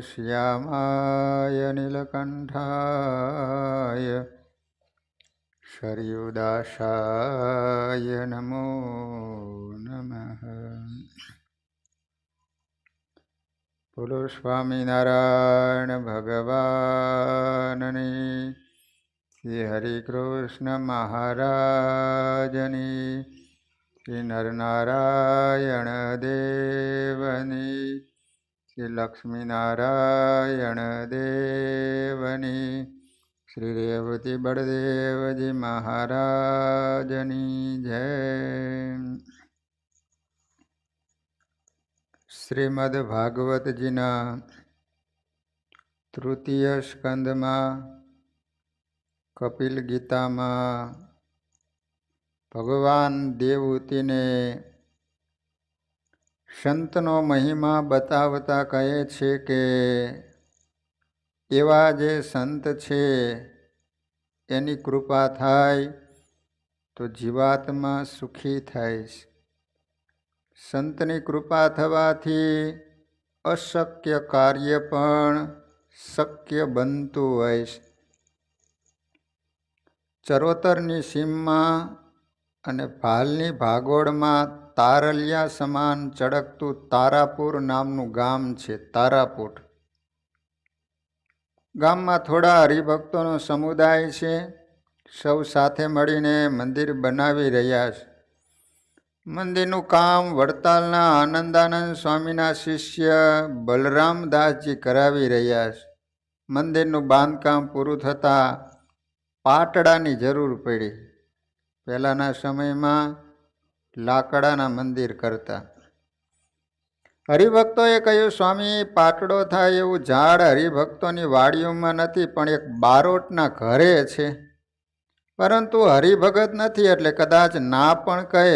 શ્યામાય નીલકંઠાય શરયુદાસાય નમો નમઃ. બોલો સ્વામિનારાયણ ભગવાનની, શ્રી હરિકૃષ્ણ મહારાજની, શ્રી નરનારાયણ દેવની, શ્રી લક્ષ્મીનારાયણ દેવની, શ્રી રેવતી બળદેવજી મહારાજની જય. શ્રીમદ ભાગવતજીના તૃતીય સ્કંદમાં કપિલ ગીતામાં ભગવાન દેવહૂતિને સંતનો મહિમા બતાવતા કહે છે કે એવા જે સંત છે એની કૃપા થાય તો જીવાત્મા સુખી થાય છે. સંતની કૃપા થવાથી અશક્ય કાર્ય પણ શક્ય બનતું હોય છે. ચરોતરની સીમમાં અને ભાલની ભાગોળમાં તારલિયા સમાન ચળકતું તારાપુર નામનું ગામ છે. તારાપુર ગામમાં થોડા હરિભક્તોનો સમુદાય છે. સૌ સાથે મળીને મંદિર બનાવી રહ્યા છે. મંદિરનું કામ વડતાલના આનંદાનંદ સ્વામીના શિષ્ય બલરામદાસજી કરાવી રહ્યા છે. મંદિરનું બાંધકામ પૂરું થતાં પાટડાની જરૂર પડી. પહેલાંના સમયમાં લાકડાના મંદિર કરતા. હરિભક્તોએ કહ્યું, સ્વામી, પાટડો થાય એવું ઝાડ હરિભક્તોની વાડીઓમાં નથી, પણ એક બારોટના ઘરે છે. પરંતુ હરિભગત નથી એટલે કદાચ ના પણ કહે.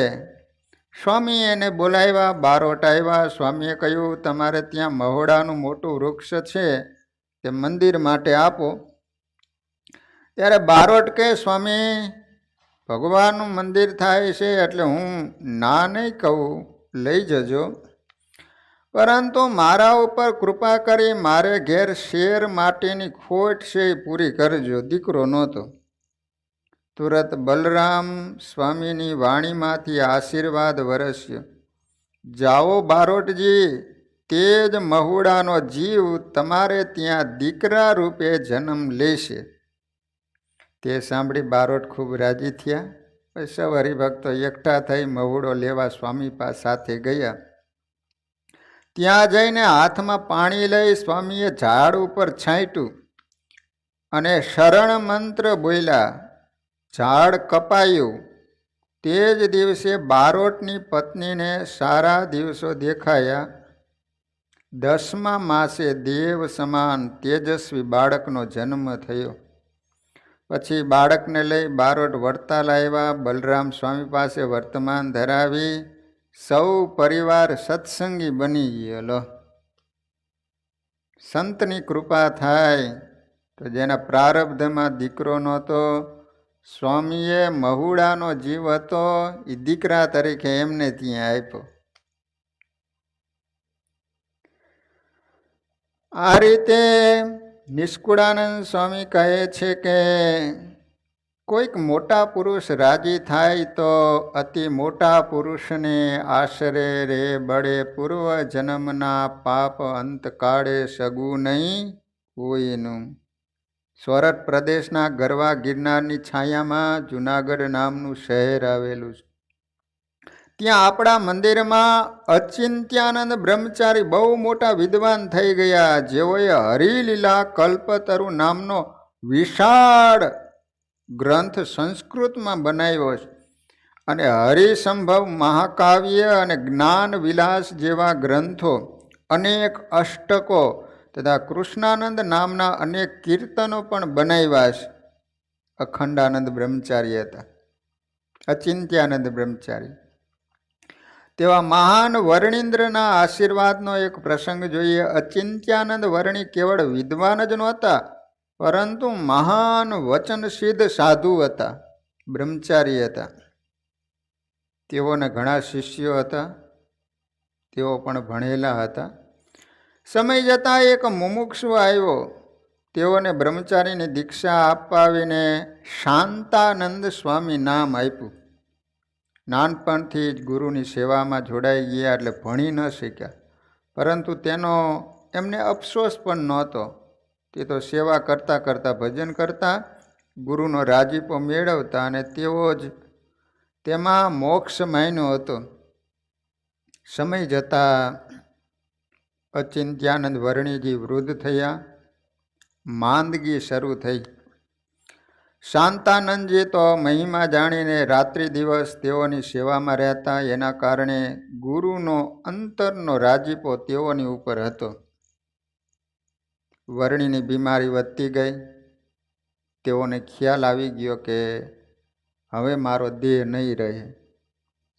સ્વામી એને બોલાવ્યા. બારોટ આવ્યા. સ્વામીએ કહ્યું, તમારે ત્યાં મહોડાનું મોટું વૃક્ષ છે, તે મંદિર માટે આપો. ત્યારે બારોટ કહે, સ્વામી, ભગવાનનું મંદિર થાય છે એટલે હું ના નહીં કહું, લઈ જજો. પરંતુ મારા ઉપર કૃપા કરી મારે ઘેર શેર માટીની ખોટ છે એ પૂરી કરજો. દીકરો નહોતો. તુરત બલરામ સ્વામીની વાણીમાંથી આશીર્વાદ વરસ્યો. જાઓ બારોટજી, તે જ મહુડાનો જીવ તમારે ત્યાં દીકરા રૂપે જન્મ લેશે. તે સાંભળી બારોટ ખૂબ રાજી થયા. પછી સૌ હરિભક્તો એકઠા થઈ મહુડો લેવા સ્વામી સાથે ગયા. ત્યાં જઈને હાથમાં પાણી લઈ સ્વામીએ ઝાડ ઉપર છાંટ્યું અને શરણ મંત્ર બોલ્યા. ઝાડ કપાયું. તે જ દિવસે બારોટની પત્નીને સારા દિવસો દેખાયા. 10મા માસે દેવ સમાન તેજસ્વી બાળકનો જન્મ થયો. પછી બાળકને લઈ બારોટ વડતાલ આવ્યા. બલરામ સ્વામી પાસે વર્તમાન ધરાવી સૌ પરિવાર સત્સંગી બની ગયેલો. સંતની કૃપા થાય તો જેના પ્રારબ્ધમાં દીકરો નહોતો, સ્વામીએ મહુડાનો જીવ હતો એ દીકરા તરીકે એમને ત્યાં આપ્યો. આ રીતે નિષ્કુળાનંદ સ્વામી કહે છે કે કોઈક મોટા પુરુષ રાજી થાય તો અતિ મોટા પુરુષને આશરે રે બળે પૂર્વ જન્મના પાપ અંતકાળે સગું નહીં કોઈનું. સોરઠ પ્રદેશના ગરવા ગિરનારની છાયામાં જુનાગઢ નામનું શહેર આવેલું છે. ત્યાં આપણા મંદિરમાં અચિંત્યાનંદ બ્રહ્મચારી બહુ મોટા વિદ્વાન થઈ ગયા, જેઓએ હરિલીલા કલ્પતરુ નામનો વિશાળ ગ્રંથ સંસ્કૃતમાં બનાવ્યો છે. અને હરિસંભવ મહાકાવ્ય અને જ્ઞાન વિલાસ જેવા ગ્રંથો, અનેક અષ્ટકો તથા કૃષ્ણાનંદ નામના અનેક કીર્તનો પણ બનાવ્યા છે. અખંડાનંદ બ્રહ્મચારી હતા, અચિંત્યાનંદ બ્રહ્મચારી. તેવા મહાન વર્ણિન્દ્રના આશીર્વાદનો એક પ્રસંગ જોઈએ. અચિંત્યાનંદ વર્ણિ કેવળ વિદ્વાન જ નહોતા, પરંતુ મહાન વચનસિદ્ધ સાધુ હતા, બ્રહ્મચારી હતા. તેઓને ઘણા શિષ્યો હતા. તેઓ પણ ભણેલા હતા. સમય જતાં એક મુમુક્ષુ આવ્યો. તેઓને બ્રહ્મચારીની દીક્ષા અપાવીને શાંતાનંદ સ્વામી નામ આપ્યું. નાનપણથી જ ગુરુની સેવામાં જોડાઈ ગયા એટલે ભણી ન શીખ્યા, પરંતુ તેનો એમને અફસોસ પણ નહોતો. તે તો સેવા કરતાં કરતાં ભજન કરતા, ગુરુનો રાજીપો મેળવતા અને તેઓ જ તેમાં મોક્ષ માન્યો હતો. સમય જતાં અચિંત્યાનંદ વર્ણીજી વૃદ્ધ થયા. માંદગી શરૂ થઈ. શાંતાનંદજી તો મહિમા જાણીને રાત્રિ દિવસ તેઓની સેવામાં રહેતા. એના કારણે ગુરુનો અંતરનો રાજીપો તેઓની ઉપર હતો. વર્ણીની બીમારી વધતી ગઈ. તેઓને ખ્યાલ આવી ગયો કે હવે મારો દેહ નહીં રહે.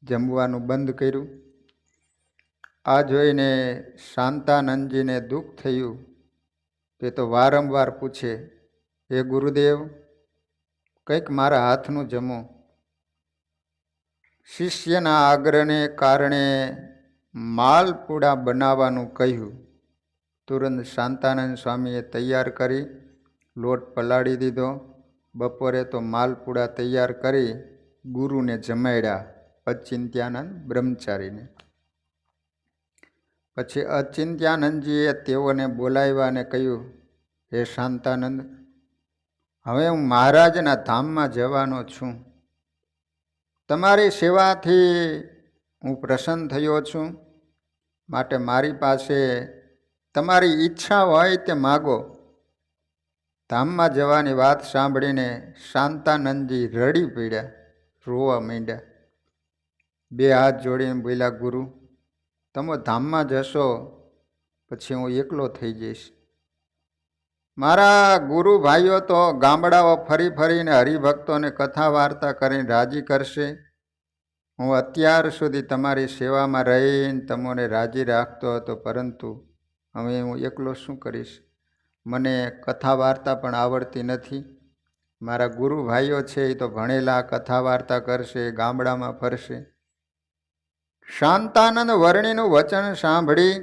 જમવાનું બંધ કર્યું. આ જોઈને શાંતાનંદજીને દુઃખ થયું. તે તો વારંવાર પૂછે, હે ગુરુદેવ, કંઈક મારા હાથનું જમો. શિષ્યના આગ્રહને કારણે માલપુડા બનાવવાનું કહ્યું. તુરંત શાંતાનંદ સ્વામીએ તૈયાર કરી લોટ પલાળી દીધો. બપોરે તો માલપુડા તૈયાર કરી ગુરુને જમાડ્યા, અચિંત્યાનંદ બ્રહ્મચારીને. પછી અચિંત્યાનંદજીએ તેઓને બોલાવ્યા અને કહ્યું, હે શાંતાનંદ, હવે હું મહારાજના ધામમાં જવાનો છું. તમારી સેવાથી હું પ્રસન્ન થયો છું, માટે મારી પાસે તમારી ઈચ્છા હોય તે માગો. ધામમાં જવાની વાત સાંભળીને શાંતાનંદજી રડી પડ્યા, રોવા માંડ્યા. બે હાથ જોડીને બોલ્યા, ગુરુ, તમે ધામમાં જશો પછી હું એકલો થઈ જઈશ. મારા ગુરુ ભાઈઓ તો ગામડાઓ ફરી ફરીને હરિભક્તોને કથા વાર્તા કરીને રાજી કરશે. હું અત્યાર સુધી તમારી સેવામાં રહીને તમને રાજી રાખતો હતો, પરંતુ હવે હું એકલો શું કરીશ? મને કથા વાર્તા પણ આવડતી નથી. મારા ગુરુ ભાઈઓ છે એ તો ભણેલા, કથા વાર્તા કરશે, ગામડામાં ફરશે. શાંતાનંદ વર્ણીનું વચન સાંભળી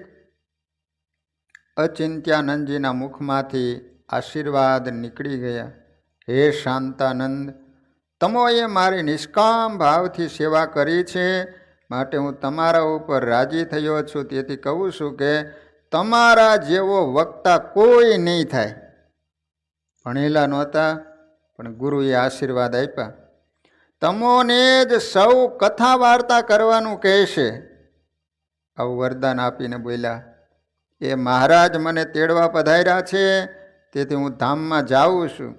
અચિંત્યાનંદજીના મુખમાંથી આશીર્વાદ નીકળી ગયા. હે શાંતાનંદ, તમોએ મારી નિષ્કામ ભાવથી સેવા કરી છે, માટે હું તમારા ઉપર રાજી થયો છું. તેથી કહું છું કે તમારા જેવો વક્તા કોઈ નહીં થાય. ભણેલા નહોતા, પણ ગુરુએ આશીર્વાદ આપ્યા. તમોને જ સૌ કથા વાર્તા કરવાનું કહેશે. આવું વરદાન આપીને બોલ્યા. એ મહારાજ મને તેડવા પધાર્યા છે, તેથી હું ધામમાં જાઉં છું.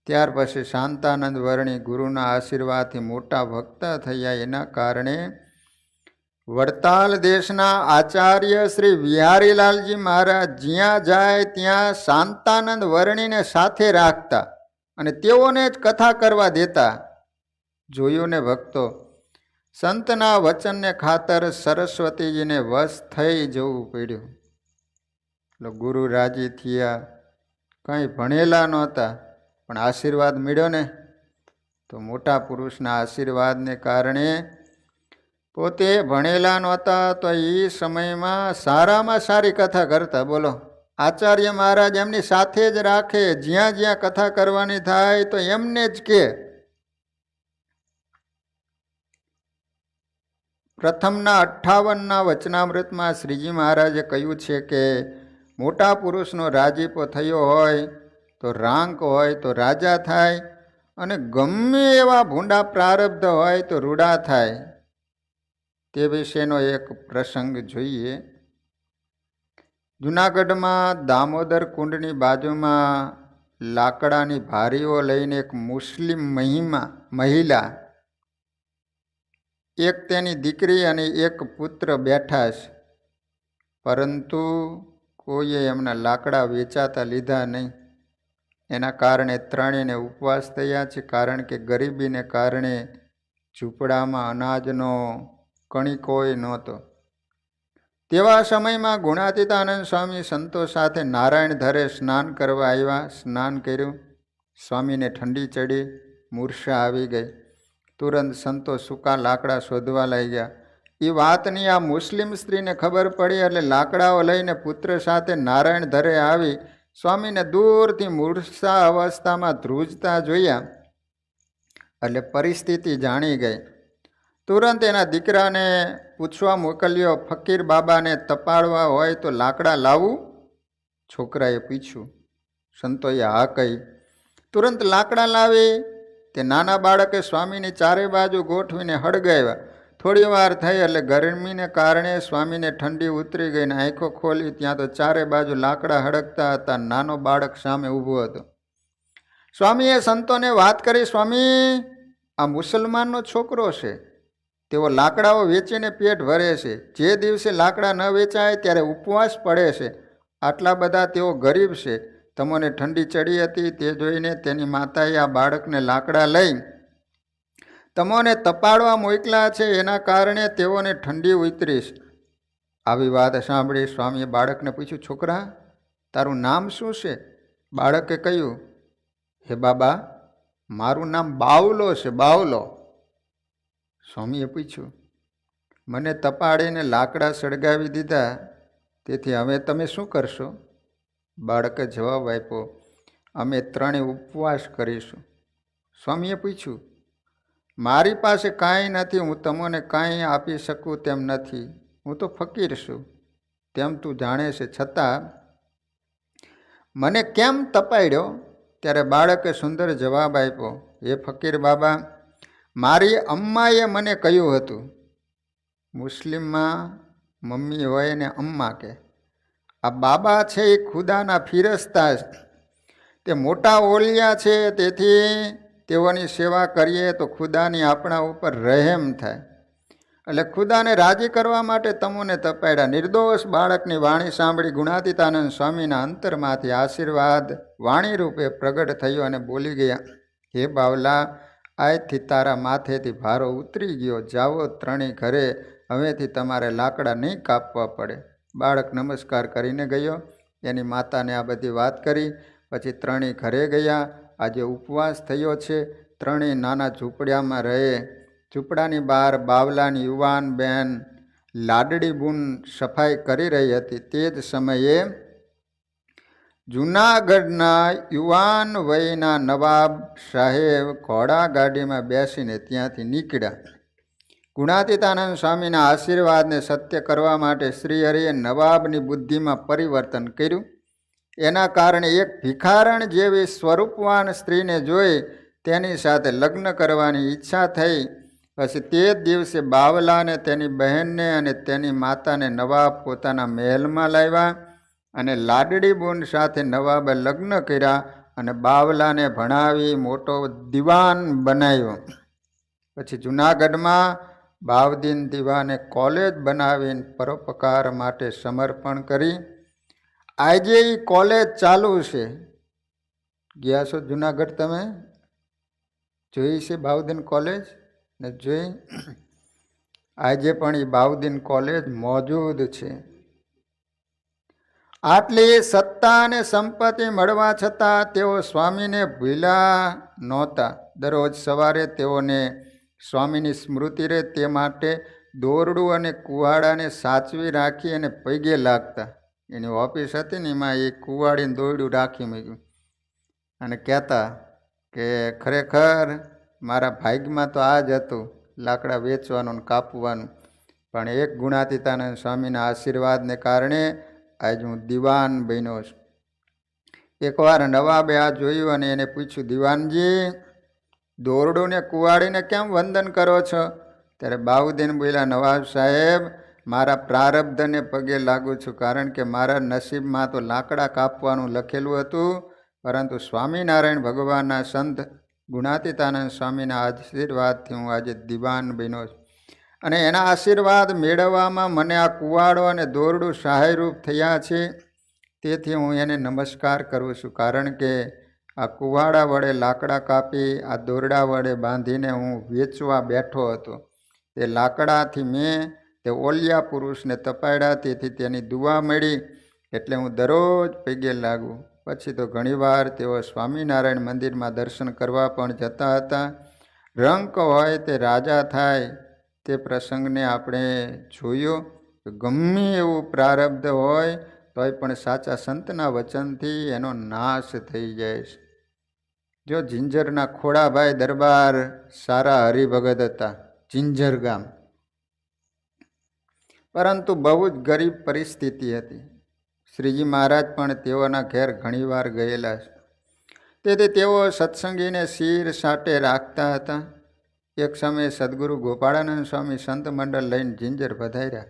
ત્યાર પછી શાંતાનંદ વર્ણી ગુરુના આશીર્વાદથી મોટા ભક્ત થયા. એના કારણે વડતાલ દેશના આચાર્ય શ્રી વિહારીલાલજી મહારાજ જ્યાં જાય ત્યાં શાંતાનંદ વર્ણીને સાથે રાખતા અને તેઓને જ કથા કરવા દેતા. જોયું ને ભક્તો, સંતના વચનને ખાતર સરસ્વતીજીને વશ થઈ જવું પડ્યું. એટલે ગુરુ રાજી થયા. કંઈ ભણેલા નહોતા, પણ આશીર્વાદ મળ્યો ને, તો મોટા પુરુષના આશીર્વાદને કારણે પોતે ભણેલા નહોતા તો એ સમયમાં સારામાં સારી કથા કરતા. બોલો, આચાર્ય મહારાજ એમની સાથે જ રાખે. જ્યાં જ્યાં કથા કરવાની થાય તો એમને જ કહે. પ્રથમના 58ના વચનામૃતમાં શ્રીજી મહારાજે કહ્યું છે કે મોટા પુરુષનો રાજીપો થયો હોય તો રાંક હોય તો રાજા થાય, અને ગમે એવા ભૂંડા પ્રારબ્ધ હોય તો રૂડા થાય. તે વિશેનો એક પ્રસંગ જોઈએ. જૂનાગઢમાં દામોદર કુંડની બાજુમાં લાકડાની ભારીઓ લઈને એક મુસ્લિમ મહિલા, એક તેની દીકરી અને એક પુત્ર બેઠા છે, પરંતુ કોઈએ એમના લાકડા વેચાતા લીધા નહીં. એના કારણે ત્રણેયને ઉપવાસ થયા છે, કારણ કે ગરીબીને કારણે ઝૂંપડામાં અનાજનો કણિકોય નહોતો. તેવા સમયમાં ગુણાતીતાનંદ સ્વામી સંતો સાથે નારાયણ ધરે સ્નાન કરવા આવ્યા. સ્નાન કર્યું, સ્વામીને ઠંડી ચડી, મૂર્છા આવી ગઈ. તુરંત સંતો સૂકા લાકડા શોધવા લાગ્યા. એ વાતની આ મુસ્લિમ સ્ત્રીને ખબર પડી એટલે લાકડાઓ લઈને પુત્ર સાથે નારાયણ ધરે આવી સ્વામીને દૂરથી મૂર્છા અવસ્થામાં ધ્રુજતા જોયા એટલે પરિસ્થિતિ જાણી ગઈ. તુરંત એના દીકરાને પૂછવા મોકલ્યો, ફકીર બાબાને તપાડવા હોય તો લાકડા લાવું? છોકરાએ પૂછ્યું. સંતોએ હા કહી. તુરંત લાકડા લાવી તે નાના બાળકે સ્વામીની ચારે બાજુ ગોઠવીને હળગાવ્યા. થોડી વાર થઈ એટલે ગરમીને કારણે સ્વામીને ઠંડી ઉતરી ગઈને આંખો ખોલી ત્યાં તો ચારે બાજુ લાકડા હળગતા હતા. નાનો બાળક સામે ઊભો હતો. સ્વામીએ સંતોને વાત કરી, સ્વામી, આ મુસલમાનનો છોકરો છે, તેઓ લાકડાઓ વેચીને પેટ ભરે છે. જે દિવસે લાકડા ન વેચાય ત્યારે ઉપવાસ પડે છે. આટલા બધા તેઓ ગરીબ છે. તમને ઠંડી ચડી હતી તે જોઈને તેની માતાએ આ બાળકને લાકડા લઈ તમોને તપાડવા મોકલ્યા છે. એના કારણે તેઓને ઠંડી ઉતરી છે. આવી વાત સાંભળી સ્વામીએ બાળકને પૂછ્યું, છોકરા, તારું નામ શું છે? બાળકે કહ્યું, હે બાબા, મારું નામ બાવલો છે, બાવલો. સ્વામીએ પૂછ્યું, મને તપાડીને લાકડા સળગાવી દીધા, તેથી હવે તમે શું કરશો? બાળકે જવાબ આપ્યો, અમે ત્રણેય ઉપવાસ કરીશું. સ્વામીએ પૂછ્યું, મારી પાસે કાંઈ નથી, હું તમને કાંઈ આપી શકું તેમ નથી, હું તો ફકીર છું, તેમ તું જાણે છે, છતાં મને કેમ તપાડ્યો? ત્યારે બાળકે સુંદર જવાબ આપ્યો, હે ફકીર બાબા, મારી અમ્માએ મને કહ્યું હતું. મુસ્લિમમાં મમ્મી હોય ને અમ્મા કે. આ બાબા છે એ ખુદાના ફિરસ્તા છે, તે મોટા ઓલિયા છે, તેથી તેઓની સેવા કરીએ તો ખુદાની આપણા ઉપર રહેમ થાય. એટલે ખુદાને રાજી કરવા માટે તમોને તપાડ્યા. નિર્દોષ બાળકની વાણી સાંભળી ગુણાતીતાનંદ સ્વામીના અંતરમાંથી આશીર્વાદ વાણી રૂપે પ્રગટ થયો અને બોલી ગયા, હે બાવલા, આજથી તારા માથેથી ભારો ઉતરી ગયો. જાઓ ત્રણેય ઘરે, હવેથી તમારે લાકડા નહીં કાપવા પડે. બાળક નમસ્કાર કરીને ગયો. એની માતાને આ બધી વાત કરી. પછી ત્રણેય ઘરે ગયા. આજે ઉપવાસ થયો છે. ત્રણેય નાના ઝૂંપડામાં રહે. ઝૂંપડાની બહાર બાવલાની યુવાન બહેન લાડડી બૂન સફાઈ કરી રહી હતી. તે જ સમયે જૂનાગઢના યુવાન વયના નવાબ સાહેબ ઘોડા ગાડીમાં બેસીને ત્યાંથી નીકળ્યા. ગુણાતીતાનંદ સ્વામીના આશીર્વાદને સત્ય કરવા માટે શ્રીહરિએ નવાબની બુદ્ધિમાં પરિવર્તન કર્યું. એના કારણે એક ભિખારણ જેવી સ્વરૂપવાન સ્ત્રીને જોઈ તેની સાથે લગ્ન કરવાની ઈચ્છા થઈ. પછી તે જ દિવસે બાવલાને, તેની બહેનને અને તેની માતાને નવાબ પોતાના મહેલમાં લાવ્યા અને લાડડી બૂન સાથે નવાબે લગ્ન કર્યા અને બાવલાને ભણાવી મોટો દિવાન બનાવ્યો. પછી જૂનાગઢમાં બાવદીન દીવાને કોલેજ બનાવીને પરોપકાર માટે સમર્પણ કરી. આજે એ કોલેજ ચાલુ છે. ગયા છો જૂનાગઢ? તમે જોઈ છે બાવદીન કોલેજ ને? જોઈ? આજે પણ એ બાવદીન કોલેજ મોજૂદ છે. આટલી સત્તા અને સંપત્તિ મળવા છતાં તેઓ સ્વામીને ભૂલ્યા નહોતા. દરરોજ સવારે તેઓને સ્વામીની સ્મૃતિ રહે તે માટે દોરડું અને કુવાડાને સાચવી રાખી અને પગે લાગતા. એની ઓફિસ હતી ને, એમાં એ કુવાડીને દોરડું રાખી મૂક્યું અને કહેતા કે ખરેખર મારા ભાગ્યમાં તો આ જ હતું, લાકડા વેચવાનું ને કાપવાનું, પણ એક ગુણાતીતાનંદ સ્વામીના આશીર્વાદને કારણે આજ હું દિવાન બન્યો છું. એકવાર નવાબે આ જોયું અને એને પૂછ્યું, દિવાનજી, દોરડુંને કુવાડીને કેમ વંદન કરો છો? ત્યારે બાઉદ્દીન બોલ્યા, નવાબ સાહેબ, મારા પ્રારબ્ધને પગે લાગુ છું, કારણ કે મારા નસીબમાં તો લાકડા કાપવાનું લખેલું હતું, પરંતુ સ્વામિનારાયણ ભગવાનના સંત ગુણાતીતાનંદ સ્વામીના આશીર્વાદથી હું આજે દિવાન બન્યો છું અને એના આશીર્વાદ મેળવવામાં મને આ કુવાડો અને દોરડું સહાયરૂપ થયા છે. તેથી હું એને નમસ્કાર કરું છું, કારણ કે આ કુવાડા વડે લાકડા કાપી આ દોરડા વડે બાંધીને હું વેચવા બેઠો હતો. તે લાકડાથી મેં તે ઓલિયા પુરુષને તપાડ્યા, તેથી તેની દુઆ મળી, એટલે હું દરરોજ પગે લાગુ. પછી તો ઘણીવાર તેઓ સ્વામિનારાયણ મંદિરમાં દર્શન કરવા પણ જતા હતા. રંક હોય તે રાજા થાય તે પ્રસંગને આપણે જોયો કે ગમે એવું પ્રારબ્ધ હોય તોય પણ સાચા સંતના વચનથી એનો નાશ થઈ જાય છે. જો જિંજરના ખોડાભાઈ દરબાર સારા હરિભગત હતા, જિંજર ગામ, પરંતુ બહુ જ ગરીબ પરિસ્થિતિ હતી. શ્રીજી મહારાજ પણ તેઓના ઘેર ઘણીવાર ગયેલા છે. તેથી તેઓ સત્સંગીને શિર સાટે રાખતા હતા. એક સમયે સદગુરુ ગોપાળાનંદ સ્વામી સંત મંડળ લઈને જિંજર પધાર્યા.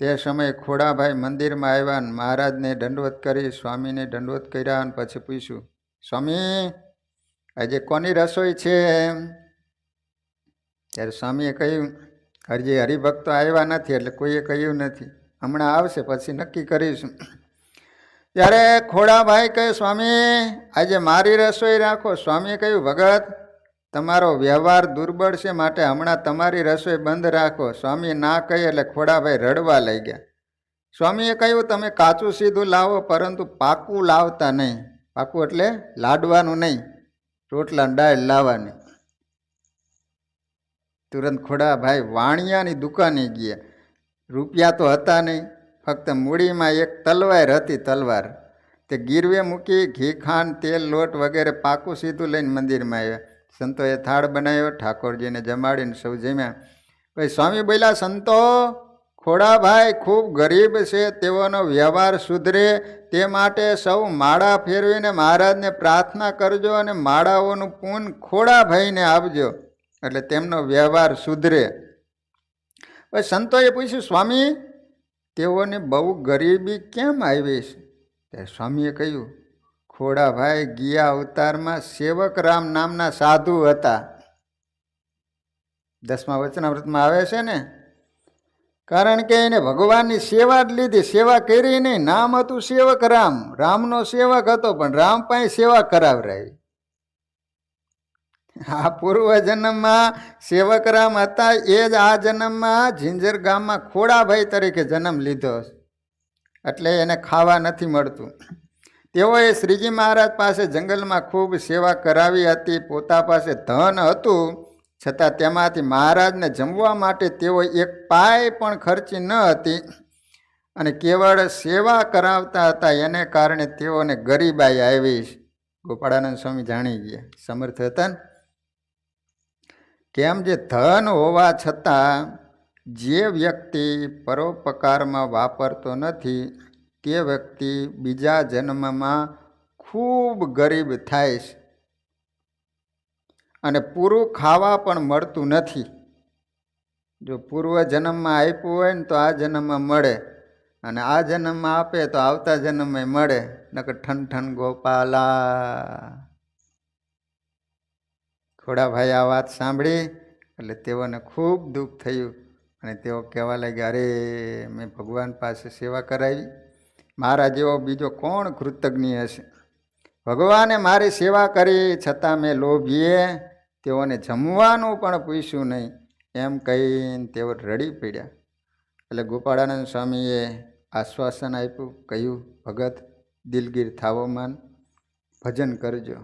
તે સમયે ખોડાભાઈ મંદિરમાં આવ્યા અને મહારાજને દંડવત કરી, સ્વામીને દંડવત કર્યા અને પછી પૂછ્યું, સ્વામી આજે કોની રસોઈ છે? ત્યારે સ્વામીએ કહ્યું, હજી હરિભક્તો આવ્યા નથી એટલે કોઈએ કહ્યું નથી, હમણાં આવશે પછી નક્કી કરીશું. ત્યારે ખોડાભાઈ કહે, સ્વામી આજે મારી રસોઈ રાખો. સ્વામીએ કહ્યું, ભગત તમારો વ્યવહાર દુર્બળ છે, માટે હમણાં તમારી રસોઈ બંધ રાખો. સ્વામી ના કહે એટલે ખોડાભાઈ રડવા લઈ ગયા. સ્વામીએ કહ્યું, તમે કાચું સીધું લાવો, પરંતુ પાકું લાવતા નહીં. પાકું એટલે લાડવાનું નહીં, રોટલા દાળ લાવવાની. તુરંત ખોડાભાઈ વાણિયાની દુકાને ગયા. રૂપિયા તો હતા નહીં, ફક્ત મૂડીમાં એક તલવાર હતી. તલવાર તે ગીરવે મૂકી ઘી ખાંડ તેલ લોટ વગેરે પાકું સીધું લઈને મંદિરમાં આવ્યા. સંતોએ થાળ બનાવ્યો, ઠાકોરજીને જમાડીને સૌ જમ્યા. પછી સ્વામી બોલ્યા, સંતો ખોડાભાઈ ખૂબ ગરીબ છે, તેઓનો વ્યવહાર સુધરે તે માટે સૌ માળા ફેરવીને મહારાજને પ્રાર્થના કરજો અને માળાઓનું પૂન ખોડાભાઈને આપજો, એટલે તેમનો વ્યવહાર સુધરે. પછી સંતોએ પૂછ્યું, સ્વામી તેઓને બહુ ગરીબી કેમ આવી છે? ત્યારે સ્વામીએ કહ્યું, ખોડાભાઈ ગયા અવતારમાં સેવકરામ નામના સાધુ હતા. 10મા વચનામૃતમાં આવે છે ને, કારણ કે એને ભગવાનની સેવા જ લીધી, સેવા કરી નહીં. નામ હતું સેવક રામ, રામનો સેવક હતો, પણ રામ પાસે સેવા કરાવરાવી. આ પૂર્વ જન્મમાં સેવક રામ હતા, એ જ આ જન્મમાં જિંજર ગામમાં ખોડાભાઈ તરીકે જન્મ લીધો, એટલે એને ખાવા નથી મળતું. તેઓએ શ્રીજી મહારાજ પાસે જંગલમાં ખૂબ સેવા કરાવી હતી. પોતા પાસે ધન હતું, છતાં તેમાંથી મહારાજને જમવા માટે તેઓ એક પાય પણ ખર્ચી ન હતી અને કેવળ સેવા કરાવતા હતા. એને કારણે તેઓને ગરીબાઈ આવી. ગોપાળાનંદ સ્વામી જાણી ગયા, સમર્થ હતા ને. કેમ જે ધન હોવા છતાં જે વ્યક્તિ પરોપકારમાં વાપરતો નથી તે વ્યક્તિ બીજા જન્મમાં ખૂબ ગરીબ થાય છે અને પૂરું ખાવા પણ મળતું નથી. જો પૂર્વ જન્મમાં આપ્યું હોય ને તો આ જન્મમાં મળે, અને આ જન્મમાં આપે તો આવતા જન્મમાં મળે. નકર ઠન ઠન ગોપાલા. ખોડાભાઈ આ વાત સાંભળી એટલે તેઓને ખૂબ દુઃખ થયું અને તેઓ કહેવા લાગ્યા, અરે મેં ભગવાન પાસે સેવા કરાવી, મારા જેવો બીજો કોણ કૃતજ્ઞ હશે? ભગવાને મારી સેવા કરી છતાં મેં લોભીએ તેઓને જમવાનું પણ પૂછ્યું નહીં, એમ કહીને તેઓ રડી પડ્યા. એટલે ગોપાળાનંદ સ્વામીએ આશ્વાસન આપ્યું, કહ્યું, ભગત દિલગીર થાવો માન, ભજન કરજો.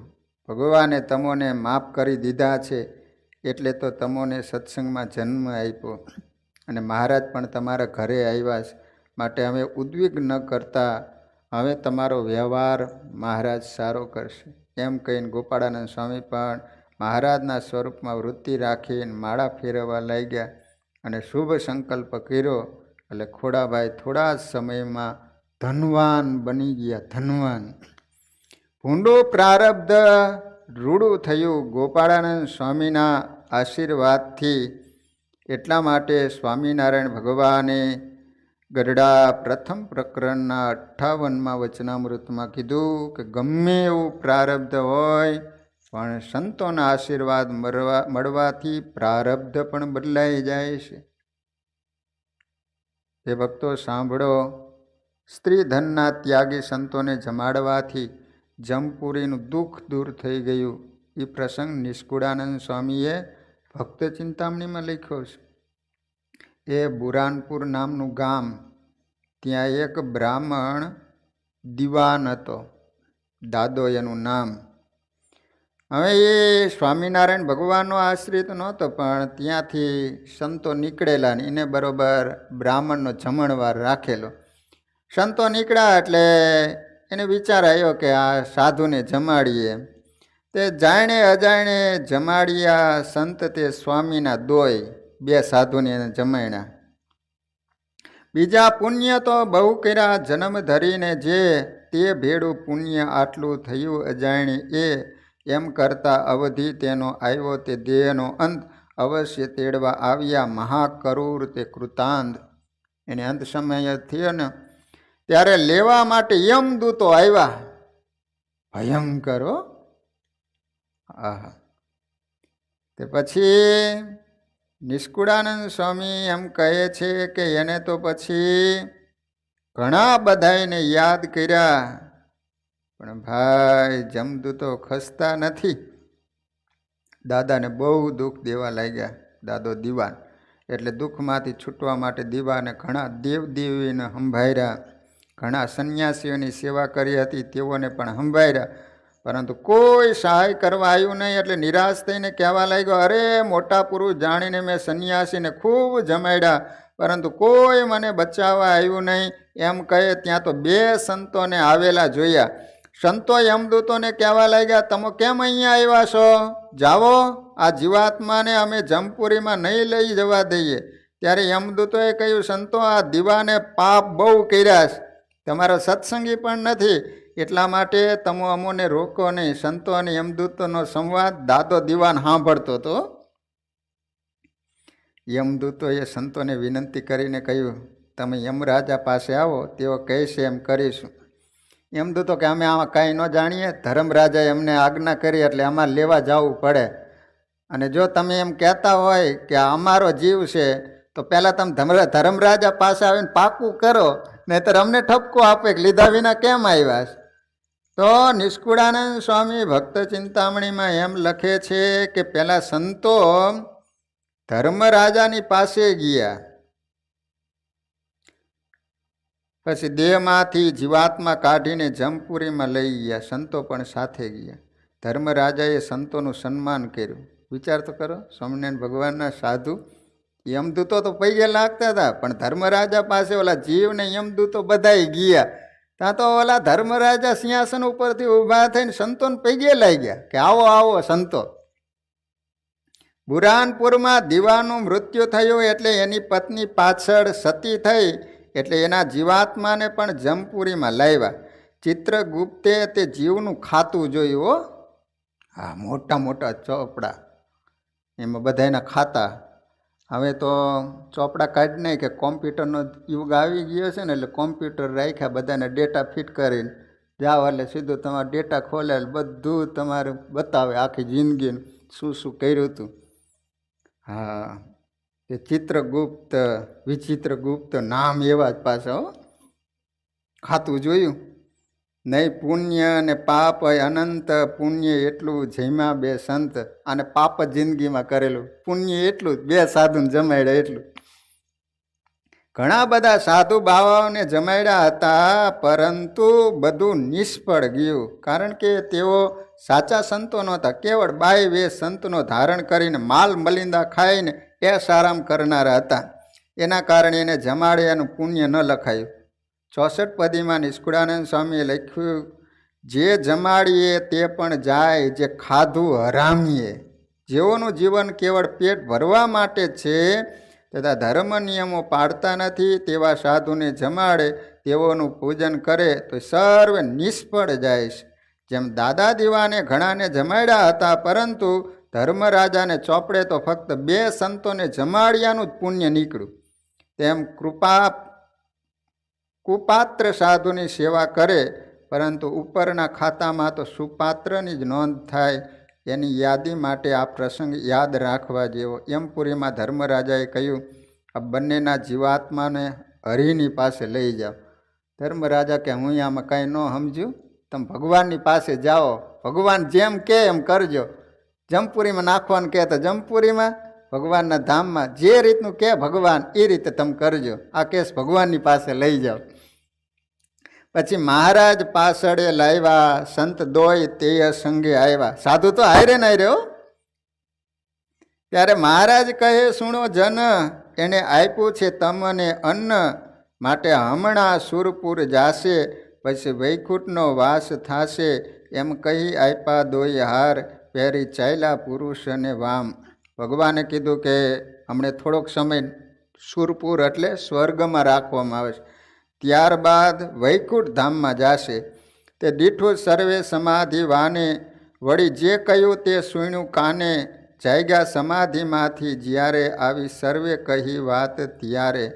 ભગવાને તમોને માફ કરી દીધા છે, એટલે તો તમોને સત્સંગમાં જન્મ આપ્યો અને મહારાજ પણ તમારા ઘરે આવ્યા છે. માટે અમે ઉદ્વિગ્ન ન કરતા, હવે તમારો વ્યવહાર મહારાજ સારો કરશે. એમ કહીને ગોપાળાનંદ સ્વામી પણ મહારાજના સ્વરૂપમાં વૃત્તિ રાખીને માળા ફેરવવા લાગ્યા અને શુભ સંકલ્પ કર્યો. એટલે ખોડાભાઈ થોડા જ સમયમાં ધનવાન બની ગયા. ધનવાન. ભૂંડું પ્રારબ્ધ રૂડું થયું ગોપાળાનંદ સ્વામીના આશીર્વાદથી. એટલા માટે સ્વામિનારાયણ ભગવાને ગરડા પ્રથમ પ્રકરણના 58મા વચનામૃતમાં કીધું કે ગમે એવું પ્રારબ્ધ હોય પણ સંતોના આશીર્વાદ મળવાથી પ્રારબ્ધ પણ બદલાઈ જાય છે. એ ભક્તો સાંભળો, સ્ત્રી ધનના ત્યાગી સંતોને જમાડવાથી જમપુરીનું દુઃખ દૂર થઈ ગયું. એ પ્રસંગ નિષ્કુળાનંદ સ્વામીએ ભક્ત ચિંતામણીમાં લખ્યો છે. એ બુરાનપુર નામનું ગામ, ત્યાં એક બ્રાહ્મણ દિવાન હતો, દાદો એનું નામ. હવે એ સ્વામિનારાયણ ભગવાનનો આશ્રિત નહોતો, પણ ત્યાંથી સંતો નીકળેલા ને એને બરોબર બ્રાહ્મણનો જમણવાર રાખેલો. સંતો નીકળ્યા એટલે એને વિચાર આવ્યો કે આ સાધુને જમાડીએ. તે જાણે અજાણે જમાડ્યા સંત તે સ્વામીના દોય બે સાધુને એને જમાડ્યા. બીજા પુણ્ય તો બહુ કર્યા જન્મ ધરીને જે તે ભેડું પુણ્ય આટલું થયું અજાણે એ એમ કરતા અવધિ તેનો આવ્યો તે દેહનો અંત અવશ્ય તેડવા આવ્યા મહાકરૂર તે કૃતાંત. એને અંત સમય થયો ને ત્યારે લેવા માટે યમદૂતો આવ્યા. ભયંકરો. આહા. તે પછી નિષ્કુળાનંદ સ્વામી એમ કહે છે કે એને તો પછી ઘણા બધાને યાદ કર્યા, પણ ભાઈ જમદૂતો ખસતા નથી. દાદાને બહુ દુઃખ દેવા લાગ્યા. દાદો દીવાન એટલે દુઃખમાંથી છૂટવા માટે દીવાને ઘણા દેવદેવીને સંભાળ્યા, ઘણા સંન્યાસીઓની સેવા કરી હતી તેઓને પણ સંભાળ્યા, પરંતુ કોઈ સહાય કરવા આવ્યું નહીં. એટલે નિરાશ થઈને કહેવા લાગ્યો, અરે મોટા પુરુષ જાણીને મેં સંન્યાસીને ખૂબ જમાડ્યા, પરંતુ કોઈ મને બચાવવા આવ્યું નહીં. એમ કહે ત્યાં તો બે સંતોને આવેલા જોયા. સંતો યમદૂતોને કહેવા લાગ્યા, તમે કેમ અહીંયા આવ્યા છો? જાઓ, આ જીવાત્માને અમે જમપુરીમાં નહીં લઈ જવા દઈએ. ત્યારે યમદૂતોએ કહ્યું, સંતો આ દીવાને પાપ બહુ કર્યા છે, તમારો સત્સંગી પણ નથી, એટલા માટે તમે અમોને રોકો નહીં. સંતો અને યમદૂતોનો સંવાદ દાદો દીવાન સાંભળતો હતો. યમદૂતોએ સંતોને વિનંતી કરીને કહ્યું, તમે યમરાજા પાસે આવો, તેઓ કહેશે એમ કરીશું. યમદૂતો કે અમે આમાં કાંઈ ન જાણીએ, ધર્મરાજાએ અમને આજ્ઞા કરી એટલે અમારે લેવા જવું પડે. અને જો તમે એમ કહેતા હોય કે અમારો જીવ છે તો પહેલાં તમે ધર્મરાજા પાસે આવીને પાકું કરો, નહીંતર અમને ઠપકો આપે કે લીધા વિના કેમ આવ્યા. તો નિષ્કુળાનંદ સ્વામી ભક્ત ચિંતામણીમાં એમ લખે છે કે પહેલાં સંતો ધર્મરાજાની પાસે ગયા, પછી દેહમાંથી જીવાત્મા કાઢીને જમપુરીમાં લઈ ગયા. સંતો પણ સાથે ગયા. ધર્મરાજાએ સંતોનું સન્માન કર્યું. વિચાર તો કરો, સ્વામિનારાયણ ભગવાનના સાધુ યમદૂતો તો પૈયે લાગતા હતા, પણ ધર્મરાજા પાસે ઓલા જીવને યમદૂતો બધાય ગયા. ત્યાં તો ઓલા ધર્મરાજા સિંહાસન ઉપરથી ઊભા થઈને સંતોને પૈયે લાગ્યા કે આવો આવો સંતો. બુરાનપુરમાં દીવાનું મૃત્યુ થયું એટલે એની પત્ની પાછળ સતી થઈ, એટલે એના જીવાત્માને પણ જમપુરીમાં લાવ્યા. ચિત્રગુપ્તે તે જીવનું ખાતું જોયું. હો, હા, મોટા મોટા ચોપડા, એમાં બધા એના ખાતા. હવે તો ચોપડા કાઢી નહીં કે કોમ્પ્યુટરનો યુગ આવી ગયો છે ને, એટલે કોમ્પ્યુટર રાખ્યા, બધાને ડેટા ફિટ કરીને જાઓ એટલે સીધું તમારું ડેટા ખોલે, બધું તમારું બતાવે, આખી જિંદગીનું શું શું કર્યું હતું. હા, એ ચિત્રગુપ્ત, વિચિત્રગુપ્ત નામ એવા જ પાછા. ખાતું જોયું નહીં. પુણ્ય અને પાપ અનંત. પુણ્ય એટલું જમ્યા બે સંત, અને પાપ જિંદગીમાં કરેલું. પુણ્ય એટલું બે સાધુને જમાડ્યા એટલું. ઘણા બધા સાધુ બાવાઓને જમાડ્યા હતા, પરંતુ બધું નિષ્ફળ ગયું, કારણ કે તેઓ સાચા સંતો નહોતા. કેવળ બાય વેશ સંતનો ધારણ કરીને માલ મલિંદા ખાઈને એ આરામ કરનારા હતા. એના કારણે એને જમાડે એનું પુણ્ય ન લખાયું. 64 પદીમાં નિષ્કુળાનંદ સ્વામીએ લખ્યું, જે જમાડીએ તે પણ જાય, જે ખાધું હરામીએ. જેઓનું જીવન કેવળ પેટ ભરવા માટે છે તથા ધર્મ નિયમો પાળતા નથી, તેવા સાધુને જમાડે, તેઓનું પૂજન કરે તો સર્વે નિષ્ફળ જાય છે. જેમ દાદા દીવાને ઘણાને જમાડ્યા હતા, પરંતુ ધર્મરાજાને ચોપડે તો ફક્ત 2 સંતોને જમાડ્યાનું જ પુણ્ય નીકળ્યું. તેમ કુપાત્ર સાધુની સેવા કરે, પરંતુ ઉપરના ખાતામાં તો સુપાત્રની જ નોંધ થાય. એની યાદી માટે આ પ્રસંગ યાદ રાખવા જેવો. યમપુરીમાં ધર્મરાજાએ કહ્યું, આ બંનેના જીવાત્માને હરિની પાસે લઈ જાઓ. ધર્મરાજા કે હું આમાં કાંઈ ન સમજ્યું, તમે ભગવાનની પાસે જાઓ, ભગવાન જેમ કહે એમ કરજો. જમપુરીમાં નાખવાનું કહે તો જમપુરીમાં, ભગવાનના ધામમાં જે રીતનું કહે ભગવાન એ રીતે તમે કરજો. આ કેસ ભગવાનની પાસે લઈ જાઓ. પછી મહારાજ પાછળે લાવ્યા, સંત દોય તેય સંગે આવ્યા. સાધુ તો હારે ના રહ્યો. ત્યારે મહારાજ કહે, સુણો જન, એને આપ્યું છે તમને અન્ન, માટે હમણાં સુરપુર જાશે, પછી વૈકુંઠનો વાસ થાશે. એમ કહી આપ્યા દોય હાર, પહેરી ચાલ્યા પુરુષ અને વામ. ભગવાને કીધું કે હમણે થોડોક સમય સુરપુર એટલે સ્વર્ગમાં રાખવામાં આવે છે, ત્યારબાદ વૈકુંઠ ધામમાં જાશે. તે દીઠું સર્વે સમાધિ વાને, વળી જે કહ્યું તે સુણ્યું કાને. જાગ્યા સમાધિમાંથી જ્યારે, આવી સર્વે કહી વાત ત્યારે.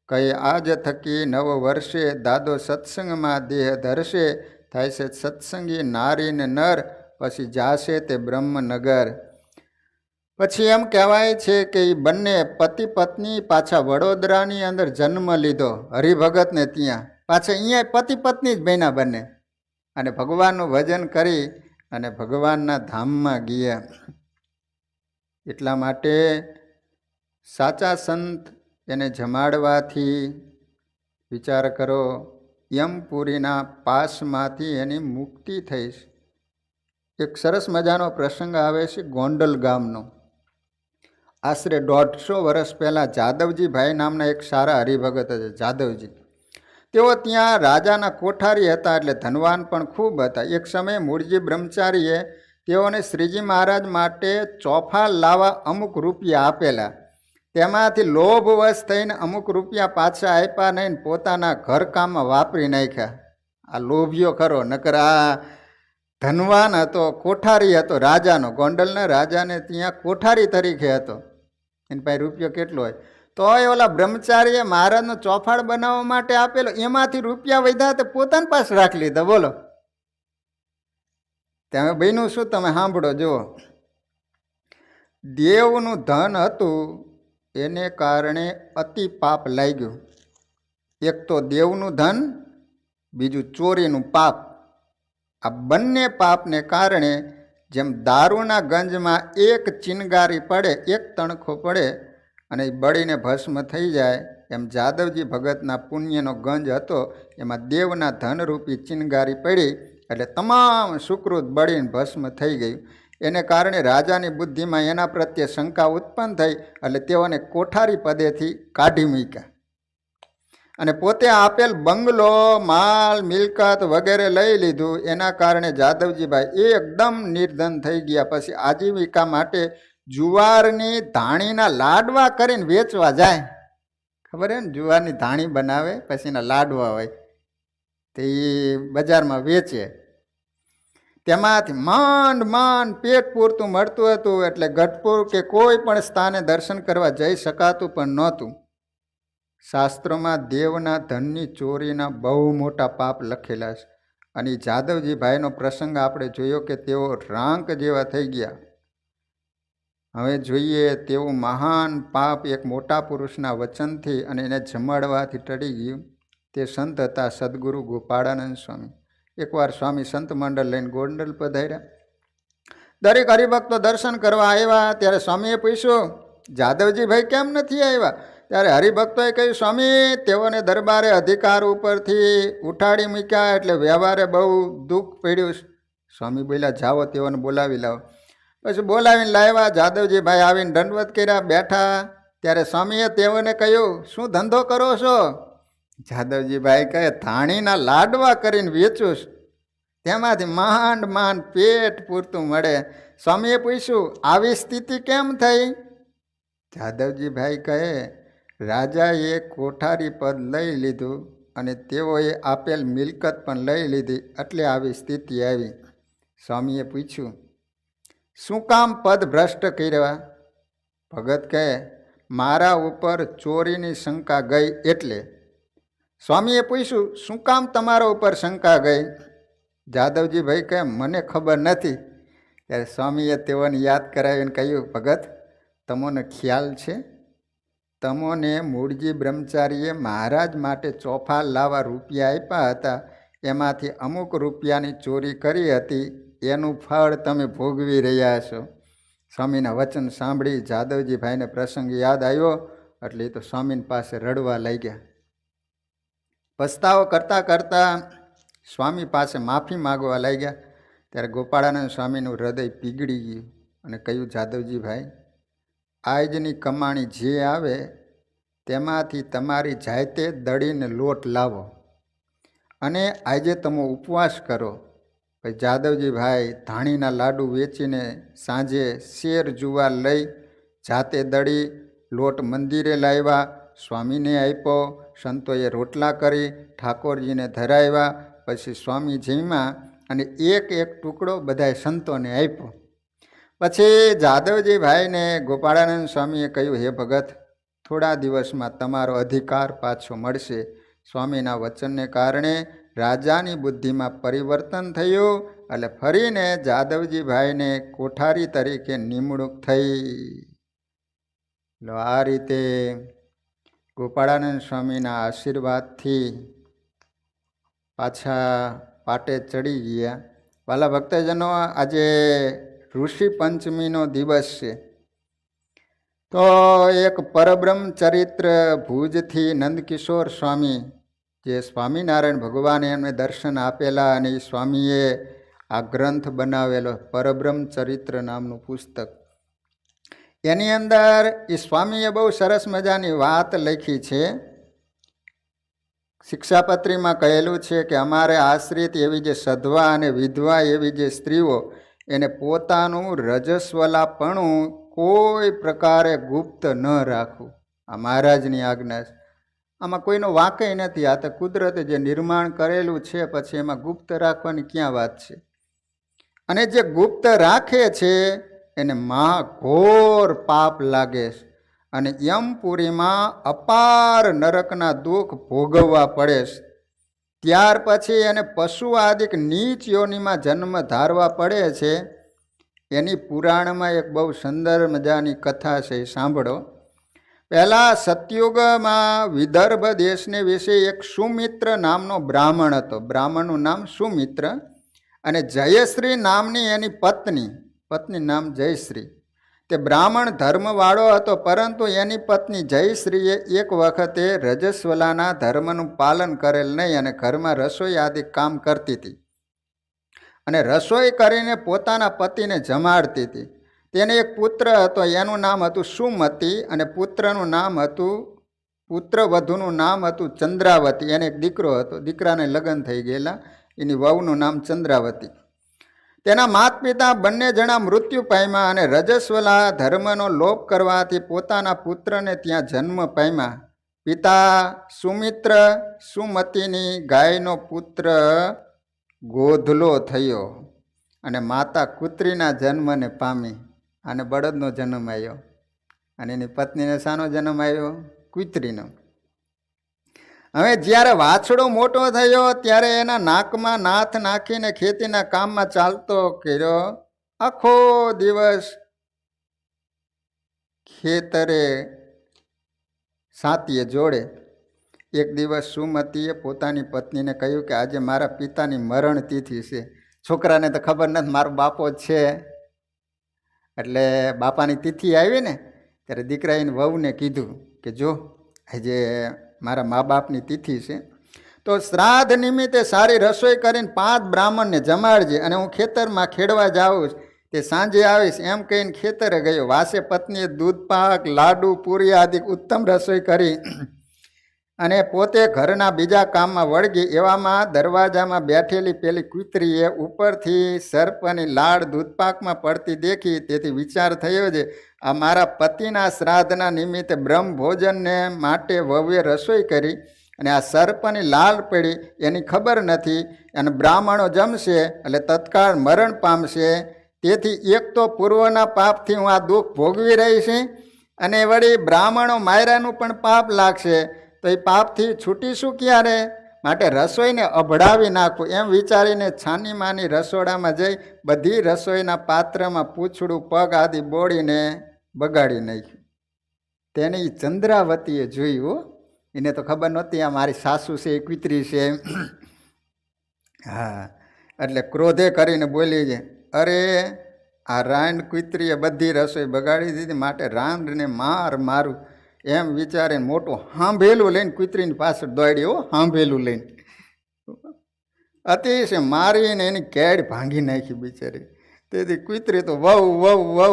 કહે આજ થકી નવ વર્ષે, દાદો સત્સંગમાં દેહ ધરશે. થાય છે સત્સંગી નારી ને નર, પછી જાશે તે બ્રહ્મનગર. પછી એમ કહેવાય છે કે એ બંને પતિ પત્ની પાછા વડોદરાની અંદર જન્મ લીધો, હરિભગતને ત્યાં. પાછા અહીંયા પતિ પત્ની જ બન્યા બંને, અને ભગવાનનું ભજન કરી અને ભગવાનના ધામમાં ગયા. એટલા માટે સાચા સંત એને જમાડવાથી, વિચાર કરો, યમપુરીના પાસમાંથી એની મુક્તિ થઈ. એક સરસ મજાનો પ્રસંગ આવે છે ગોંડલ ગામનો. આશરે 150 વર્ષ પહેલાં જાદવજીભાઈ નામના એક સારા હરિભગત હતા, જાદવજી. તેઓ ત્યાં રાજાના કોઠારી હતા, એટલે ધનવાન પણ ખૂબ હતા. એક સમયે મૂળજી બ્રહ્મચારીએ તેઓને શ્રીજી મહારાજ માટે ચોફા લાવવા અમુક રૂપિયા આપેલા. તેમાંથી લોભવશ થઈને અમુક રૂપિયા પાછા આપ્યા નહીં, પોતાના ઘરકામમાં વાપરી નાખ્યા. આ લોભિયો ખરો, નકર આ ધનવાન હતો, કોઠારી હતો રાજાનો, ગોંડલના રાજાને ત્યાં કોઠારી તરીકે હતો. એની પાસે રૂપિયો કેટલો હોય, તો એ ઓલા બ્રહ્મચારીએ મહારાજનો ચોફાડ બનાવવા માટે આપેલો, એમાંથી રૂપિયા વધ્યા તો પોતાની પાસે રાખી લીધા. બોલો, તમે બન્યું શું? તમે સાંભળો. જુઓ, દેવનું ધન હતું, એને કારણે અતિ પાપ લાગ્યું. એક તો દેવનું ધન, બીજું ચોરીનું પાપ. આ બંને પાપને કારણે જેમ દારૂના ગંજમાં એક ચિનગારી પડે, એક તણખો પડે અને એ બળીને ભસ્મ થઈ જાય, એમ જાદવજી ભગતના પુણ્યનો ગંજ હતો, એમાં દેવના ધનરૂપી ચિનગારી પડી, એટલે તમામ સુકૃત બળીને ભસ્મ થઈ ગયું. એને કારણે રાજાની બુદ્ધિમાં એના પ્રત્યે શંકા ઉત્પન્ન થઈ, એટલે તેઓને કોઠારી પદેથી કાઢી મૂક્યા. અને પોતે આપેલ બંગલો, માલ, મિલકત વગેરે લઈ લીધું. એના કારણે જાદવજીભાઈ એકદમ નિર્ધન થઈ ગયા. પછી આજીવિકા માટે જુવારની ધાણીના લાડવા કરીને વેચવા જાય. ખબર હે ને, જુવારની ધાણી બનાવે, પછી એના લાડવા હોય તે બજારમાં વેચે. તેમાંથી માંડ માંડ પેટ પૂરતું મળતું હતું, એટલે ગઢપુર કે કોઈ પણ સ્થાને દર્શન કરવા જઈ શકાતું પણ નહોતું. શાસ્ત્રોમાં દેવના ધનની ચોરીના બહુ મોટા પાપ લખેલા છે. અને જાદવજીભાઈનો પ્રસંગ આપણે જોયો કે તેઓ રાંક જેવા થઈ ગયા. હવે જોઈએ, તેવું મહાન પાપ એક મોટા પુરુષના વચનથી અને એને જમાડવાથી ટળી ગયું. તે સંત હતા સદગુરુ ગોપાળાનંદ સ્વામી. એકવાર સ્વામી સંત મંડળ લઈને ગોંડલ પધાર્યા. દરેક હરિભક્તો દર્શન કરવા આવ્યા. ત્યારે સ્વામીએ પૂછ્યું, જાદવજીભાઈ કેમ નથી આવ્યા? ત્યારે હરિભક્તોએ કહ્યું, સ્વામી, તેઓને દરબારે અધિકાર ઉપરથી ઉઠાડી મૂક્યા, એટલે વ્યવહારે બહુ દુઃખ પડ્યું. સ્વામી બોલ્યા, જાઓ તેઓને બોલાવી લાવો. પછી બોલાવીને લાવ્યા. જાદવજીભાઈ આવીને દંડવત કર્યા, બેઠા. ત્યારે સ્વામીએ તેઓને કહ્યું, શું ધંધો કરો છો? જાદવજીભાઈ કહે, ધાણીના લાડવા કરીને વેચું, તેમાંથી માંડ માંડ પેટ પૂરતું મળે. સ્વામીએ પૂછ્યું, આવી સ્થિતિ કેમ થઈ? જાદવજીભાઈ કહે, રાજાએ કોઠારી પદ લઈ લીધું અને તેઓએ આપેલ મિલકત પણ લઈ લીધી, એટલે આવી સ્થિતિ આવી. સ્વામીએ પૂછ્યું, શું કામ પદ ભ્રષ્ટ કર્યા? ભગત કહે, મારા ઉપર ચોરીની શંકા ગઈ એટલે. સ્વામીએ પૂછ્યું, શું કામ તમારા ઉપર શંકા ગઈ? જાદવજીભાઈ કહે, મને ખબર નથી. ત્યારે સ્વામીએ તેઓને યાદ કરાવીને કહ્યું, ભગત, તમને ખ્યાલ છે? તમોને મૂળજી બ્રહ્મચારીએ મહારાજ માટે ચોફા લાવવા રૂપિયા આપ્યા હતા, એમાંથી અમુક રૂપિયાની ચોરી કરી હતી. એનું ફળ તમે ભોગવી રહ્યા છો. સ્વામીના વચન સાંભળી જાદવજીભાઈને પ્રસંગ યાદ આવ્યો, એટલે એ તો સ્વામીની પાસે રડવા લાગ્યા. પસ્તાવો કરતાં કરતાં સ્વામી પાસે માફી માગવા લાગ્યા. ત્યારે ગોપાળાનંદ સ્વામીનું હૃદય પીગળી ગયું અને કહ્યું, જાદવજીભાઈ, આજની કમાણી જે આવે તેમાંથી તમારી જાતે દળીને લોટ લાવો અને આજે તમે ઉપવાસ કરો. પછી જાદવજીભાઈ ધાણીના લાડુ વેચીને સાંજે શેર જુવાર લઈ જાતે દળી લોટ મંદિરે લાવ્યા, સ્વામીને આપ્યો. સંતોએ રોટલા કરી ઠાકોરજીને ધરાવ્યા. પછી સ્વામી જમ્યા અને એક એક ટુકડો બધાય સંતોને આપ્યો. પછી જાદવજીભાઈને ગોપાળાનંદ સ્વામીએ કહ્યું, હે ભગત, થોડા દિવસમાં તમારો અધિકાર પાછો મળશે. સ્વામીના વચનને કારણે રાજાની બુદ્ધિમાં પરિવર્તન થયું એટલે ફરીને જાદવજીભાઈને કોઠારી તરીકે નિમણૂક થઈ. આ રીતે ગોપાળાનંદ સ્વામીના આશીર્વાદથી પાછા પાટે ચડી ગયા. વાલા ભક્તજનો, આજે ઋષિ પંચમીનો દિવસ છે. તો એક પરબ્રહ્મ ચરિત્ર ભુજથી નંદકિશોર સ્વામી, જે સ્વામિનારાયણ ભગવાને એમને દર્શન આપેલા અને એ સ્વામીએ આ ગ્રંથ બનાવેલો પરબ્રહ્મ ચરિત્ર નામનું પુસ્તક, એની અંદર એ સ્વામીએ બહુ સરસ મજાની વાત લખી છે. શિક્ષાપત્રીમાં કહેલું છે કે અમારે આશ્રિત એવી જે સધવા અને વિધવા એવી જે સ્ત્રીઓ, એને પોતાનું રજસ્વલાપણું કોઈ પ્રકારે ગુપ્ત ન રાખવું. આ મહારાજની આજ્ઞા છે. આમાં કોઈનો વાંકય નથી. આ તો કુદરતે જે નિર્માણ કરેલું છે, પછી એમાં ગુપ્ત રાખવાની ક્યાં વાત છે? અને જે ગુપ્ત રાખે છે એને મહાઘોર પાપ લાગે છે અને યમપુરીમાં અપાર નરકના દુઃખ ભોગવવા પડે છે. ત્યાર પછી એને પશુ આદિક નીચ યોનિમાં જન્મ ધારવા પડે છે. એની પુરાણમાં એક બહુ સુંદર મજાની કથા છે, સાંભળો. પહેલાં સતયુગમાં વિદર્ભ દેશને વિશે એક સુમિત્ર નામનો બ્રાહ્મણ હતો. બ્રાહ્મણનું નામ સુમિત્ર અને જયશ્રી નામની એની પત્ની નામ જયશ્રી. તે બ્રાહ્મણ ધર્મવાળો હતો, પરંતુ એની પત્ની જયશ્રીએ એક વખતે રજસ્વલાના ધર્મનું પાલન કરેલ નહીં અને ઘરમાં રસોઈ આદિ કામ કરતી હતી અને રસોઈ કરીને પોતાના પતિને જમાડતી હતી. તેને એક પુત્ર હતો, એનું નામ હતું સુમતી અને પુત્રનું નામ હતું, પુત્રવધુનું નામ હતું ચંદ્રાવતી. એને એક દીકરો હતો, દીકરાને લગ્ન થઈ ગયેલા. એની વહુનું નામ ચંદ્રાવતી. તેના માત પિતા બંને જણા મૃત્યુ પામ્યા અને રજસ્વલા ધર્મનો લોપ કરવાથી પોતાના પુત્રને ત્યાં જન્મ પામ્યા. પિતા સુમિત્ર સુમતીની ગાયનો પુત્ર ગોધલો થયો અને માતા કુત્રીના જન્મને પામી. અને બળદનો જન્મ આવ્યો અને એની પત્નીને શાનો જન્મ આવ્યો? કુતરીનો. હવે જ્યારે વાછડો મોટો થયો ત્યારે એના નાકમાં નાથ નાખીને ખેતીના કામમાં ચાલતો કર્યો. આખો દિવસ ખેતરે સાતીએ જોડે. એક દિવસ સુમતીએ પોતાની પત્નીને કહ્યું કે આજે મારા પિતાની મરણ તિથિ છે. છોકરાને તો ખબર નથી મારો બાપો જ છે. એટલે બાપાની તિથિ આવી ને ત્યારે દીકરાએ વહુને કીધું કે જો આજે મારા મા બાપની તિથિ છે, તો શ્રાદ્ધ નિમિત્તે સારી રસોઈ કરીને 5 બ્રાહ્મણને જમાડજે અને હું ખેતરમાં ખેડવા જાઉં તે સાંજે આવીશ. એમ કહીને ખેતરે ગયો. વાસે પત્નીએ દૂધ પાક, લાડુ, પૂરી આદિ ઉત્તમ રસોઈ કરી અને પોતે ઘરના બીજા કામમાં વળગી. એવામાં દરવાજામાં બેઠેલી પેલી કુતરીએ ઉપરથી સર્પની લાળ દૂધપાકમાં પડતી દેખી. તેથી વિચાર થયો છે આ મારા પતિના શ્રાદ્ધના નિમિત્તે બ્રહ્મ ભોજનને માટે વહુએ રસોઈ કરી અને આ સર્પની લાળ પડી એની ખબર નથી અને બ્રાહ્મણો જમશે એટલે તત્કાળ મરણ પામશે. તેથી એક તો પૂર્વના પાપથી હું આ દુઃખ ભોગવી રહી છું અને વળી બ્રાહ્મણો માર્યાનું પણ પાપ લાગશે, તો એ પાપથી છૂટીશું ક્યારે? માટે રસોઈને અભડાવી નાખું. એમ વિચારીને છાની માની રસોડામાં જઈ બધી રસોઈના પાત્રમાં પૂંછડું પગ આદિ બોળીને બગાડી નાખ્યું. તેને એ ચંદ્રાવતીએ જોયું. એને તો ખબર નહોતી આ મારી સાસુ છે, એ કુતરી છે. હા, એટલે ક્રોધે કરીને બોલી છે, અરે આ રાંડ કુતરીએ બધી રસોઈ બગાડી દીધી, માટે રાંડને મારું. એમ વિચારીને મોટું હાંભેલું લઈને કુતરીની પાછળ દોડ્યો. હાંભેલું લઈને અતિશય મારીને એની કેડ ભાંગી નાખી બિચારી. તેથી કૂતરી તો વહુ વહુ વહુ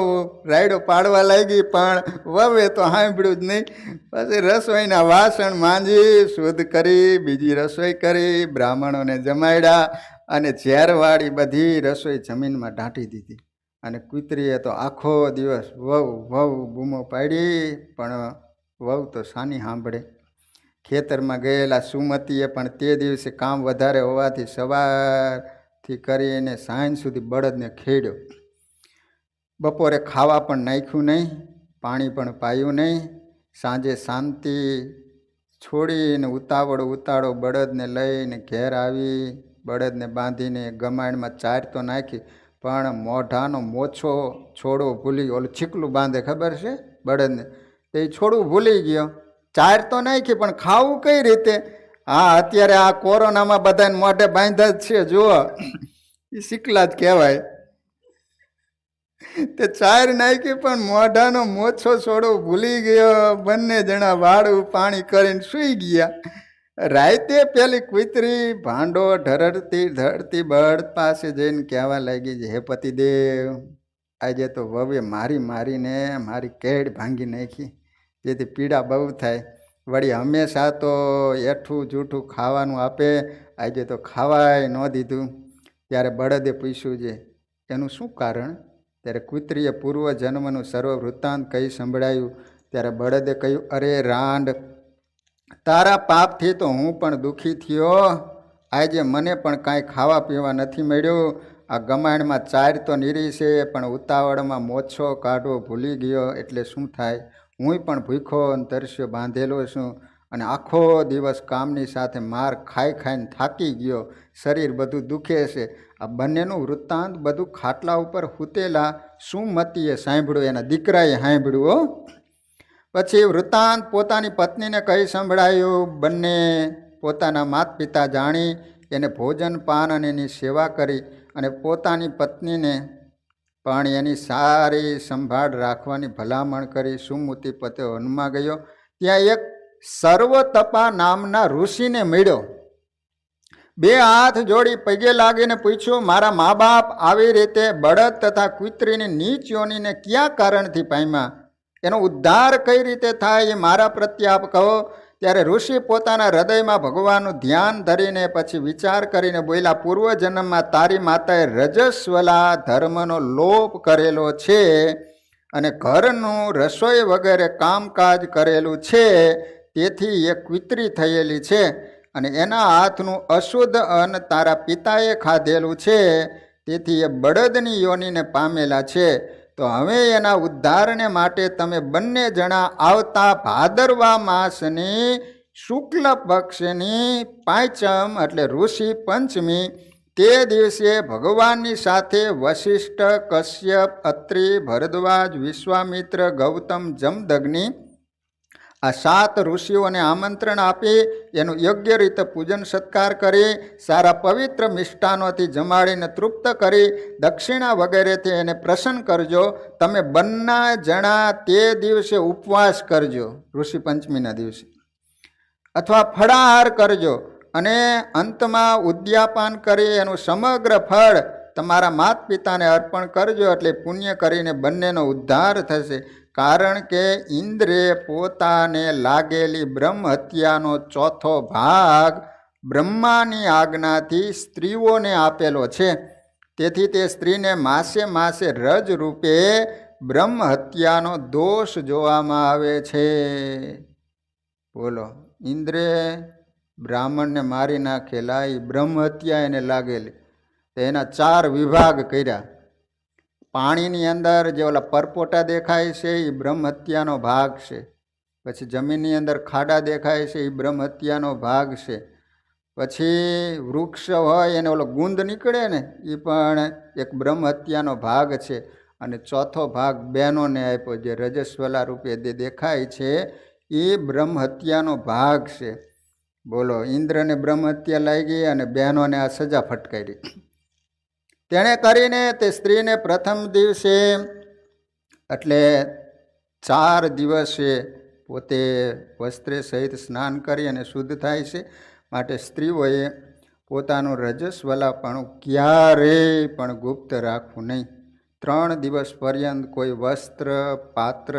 રાયડો પાડવા લાગી, પણ વહુએ તો સાંભળ્યું જ નહીં. પછી રસોઈના વાસણ માંજી શુદ્ધ કરી, બીજી રસોઈ કરી, બ્રાહ્મણોને જમાડ્યા અને ઝેરવાળી બધી રસોઈ જમીનમાં ઢાંટી દીધી. અને કૂતરીએ તો આખો દિવસ વહુ વહુ બૂમો પાડી, પણ વહુ તો સાની સાંભળે. ખેતરમાં ગયેલા સુમતીએ પણ તે દિવસે કામ વધારે હોવાથી સવારથી કરીને સાંજ સુધી બળદને ખેડ્યો. બપોરે ખાવા પણ નાખ્યું નહીં, પાણી પણ પાયું નહીં. સાંજે શાંતિ છોડીને ઉતાળો બળદને લઈને ઘેર આવી. બળદને બાંધીને ગમાણમાં ચાર તો નાખી, પણ મોઢાનો મોછો છોડવો ભૂલી ગયો. ઓલું છીકલું બાંધે ખબર છે બળદને, તે છોડવું ભૂલી ગયો. ચાર તો નાખી, પણ ખાવું કઈ રીતે? હા, અત્યારે આ કોરોનામાં બધાને મોઢે બાંધા જ છે, જુઓ એ શીકલા જ કહેવાય. તે ચાર નાખી પણ મોઢાનો મોછો છોડવો ભૂલી ગયો. બંને જણા વાળું પાણી કરીને સૂઈ ગયા. રાતે પેલી કૂતરી ભાંડો ઢરડતી ધરતી બળદ પાસે જઈને કહેવા લાગી છે, હે પતિદેવ, આજે તો વહુએ મારીને મારી કેડ ભાંગી નાખી, જેથી પીડા બહુ થાય. વળી હંમેશા તો એઠું જૂઠું ખાવાનું આપે, આજે તો ખાવાય ન દીધું. ત્યારે બળદે પૂછ્યું છે એનું શું કારણ? ત્યારે કૂતરીએ પૂર્વજન્મનું સર્વ વૃત્તાંત કહી સંભળાયું. ત્યારે બળદે કહ્યું, અરે રાંડ, તારા પાપથી તો હું પણ દુઃખી થયો. આજે મને પણ કાંઈ ખાવા પીવા નથી મળ્યું. આ ગમાણમાં ચાર તો નીરી છે, પણ ઉતાવળમાં મોછો કાઢવો ભૂલી ગયો, એટલે શું થાય? હું પણ ભૂખો અને તરસ્યો બાંધેલો છું, અને આખો દિવસ કામની સાથે માર ખાઈને થાકી ગયો. શરીર બધું દુખે છે. આ બંનેનું વૃત્તાંત બધું ખાટલા ઉપર હૂતેલા સુમતીએ સાંભળ્યું, એના દીકરાએ સાંભળ્યું. પછી વૃત્તાંત પોતાની પત્નીને કહી સંભળાયું. બંને પોતાના માતા પિતા જાણી એને ભોજન પાન અને એની સેવા કરી, અને પોતાની પત્નીને પણ એની સારી સંભાળ રાખવાની ભલામણ કરી. સુમતી પતે વનમાં ગયો. ત્યાં એક સર્વતપા નામના ઋષિને મળ્યો. બે હાથ જોડી પગે લાગીને પૂછ્યું, મારા મા બાપ આવી રીતે બળદ તથા કૂતરીની નીચ યોનીને કયા કારણથી પામ્યા? એનો ઉદ્ધાર કઈ રીતે થાય એ મારા પ્રત્યે આપ કહો. ત્યારે ઋષિ પોતાના હૃદયમાં ભગવાનનું ધ્યાન ધરીને પછી વિચાર કરીને બોલ્યા, પૂર્વજન્મમાં તારી માતાએ રજસ્વલા ધર્મનો લોપ કરેલો છે, અને ઘરનું રસોઈ વગેરે કામકાજ કરેલું છે, તેથી એ કૂતરી થયેલી છે, અને એના હાથનું અશુદ્ધ અન્ન તારા પિતાએ ખાધેલું છે, તેથી એ બળદની યોનિને પામેલા છે. તો હવે એના ઉદ્ધારને માટે તમે બંને જણા આવતા ભાદરવા માસની શુક્લ પક્ષની પાંચમ એટલે ઋષિ પંચમી તે દિવસે ભગવાનની સાથે વશિષ્ઠ, કશ્યપ, અત્રિ, ભરદ્વાજ, વિશ્વામિત્ર, ગૌતમ, જમદગ્નિ આ 7 ઋષિઓને આમંત્રણ આપી એનું યોગ્ય રીતે પૂજન સત્કાર કરી, સારા પવિત્ર મિષ્ટાનોથી જમાડીને તૃપ્ત કરી, દક્ષિણા વગેરેથી એને પ્રસન્ન કરજો. તમે બંને જણા તે દિવસે ઉપવાસ કરજો, ઋષિ પંચમીના દિવસે, અથવા ફળાહાર કરજો, અને અંતમાં ઉદ્યાપાન કરી એનું સમગ્ર ફળ તમારા માતા પિતાને અર્પણ કરજો, એટલે પુણ્ય કરીને બંનેનો ઉદ્ધાર થશે. કારણ કે ઇન્દ્રે પોતાને લાગેલી બ્રહ્મ હત્યાનો ચોથો ભાગ બ્રહ્માની આજ્ઞાથી સ્ત્રીઓને આપેલો છે. તેથી તે સ્ત્રીને માસે માસે રજ રૂપે બ્રહ્મ હત્યાનો દોષ જોવામાં આવે છે. બોલો, ઇન્દ્રે બ્રાહ્મણને મારી નાખેલા એ બ્રહ્મ હત્યા એને લાગેલી. એના 4 વિભાગ કર્યા. પાણીની અંદર જે ઓલા પરપોટા દેખાય છે એ બ્રહ્મ હત્યાનો ભાગ છે. પછી જમીનની અંદર ખાડા દેખાય છે એ બ્રહ્મ હત્યાનો ભાગ છે. પછી વૃક્ષ હોય એને ઓલો ગુંદ નીકળે ને એ પણ એક બ્રહ્મ હત્યાનો ભાગ છે. અને ચોથો ભાગ બહેનોને આપ્યો, જે રજસ્વલા રૂપે દેખાય છે એ બ્રહ્મ હત્યાનો ભાગ છે. બોલો, ઇન્દ્રને બ્રહ્મ હત્યા લાગી અને બહેનોને આ સજા ફટકારી. તેણે કરીને તે સ્ત્રીને પ્રથમ દિવસે એટલે 4 દિવસે પોતે વસ્ત્રે સહિત સ્નાન કરી અને શુદ્ધ થાય છે. માટે સ્ત્રીઓએ પોતાનું રજસ્વલાપણું ક્યારેય પણ ગુપ્ત રાખવું નહીં. 3 દિવસ પર્યંત કોઈ વસ્ત્ર, પાત્ર